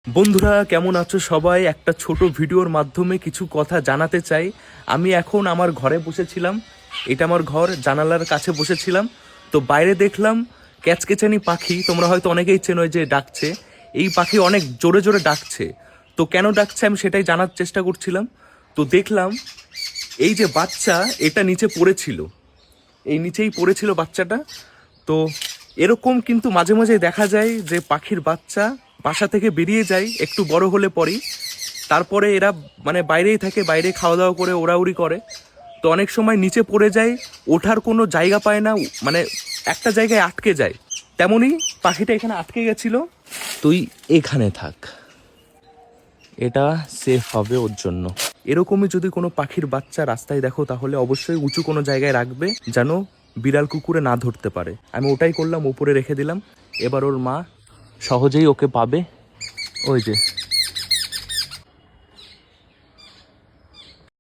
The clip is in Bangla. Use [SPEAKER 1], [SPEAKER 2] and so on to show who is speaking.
[SPEAKER 1] বন্ধুরা কেমন আছো সবাই? একটা ছোট ভিডিওর মাধ্যমে কিছু কথা জানাতে চাই। আমি এখন আমার ঘরে বসেছিলাম, এটা আমার ঘর, জানালার কাছে বসেছিলাম। তো বাইরে দেখলাম ক্যাচকেচানি পাখি, তোমরা হয়তো অনেকেই চেনো যে ডাকছে। এই পাখি অনেক জোরে জোরে ডাকছে। তো কেন ডাকছে আমি সেটাই জানার চেষ্টা করছিলাম। তো দেখলাম এই যে বাচ্চা, এটা নিচে পড়েছিল, এই নিচেই পড়েছিল বাচ্চাটা। তো এরকম কিন্তু মাঝে মাঝে দেখা যায় যে পাখির বাচ্চা বাসা থেকে বেরিয়ে যায় একটু বড় হলে পরেই, তারপরে এরা মানে বাইরেই থাকে, বাইরে খাওয়া দাওয়া করে ওড়াউড়ি করে। তো অনেক সময় নিচে পড়ে যায়, ওঠার কোনো জায়গা পায় না, মানে একটা জায়গায় আটকে যায়। তেমনই পাখিটা এখানে আটকে গেছিল। তুই এখানে থাক, এটা সেফ হবে ওর জন্য। এরকমই যদি কোনো পাখির বাচ্চা রাস্তায় দেখো তাহলে অবশ্যই উঁচু কোনো জায়গায় রাখবে, যেন বিড়াল কুকুরে না ধরতে পারে। আমি ওটাই করলাম, উপরে রেখে দিলাম। এবার ওর মা সহজেই ওকে পাবে। ওই যে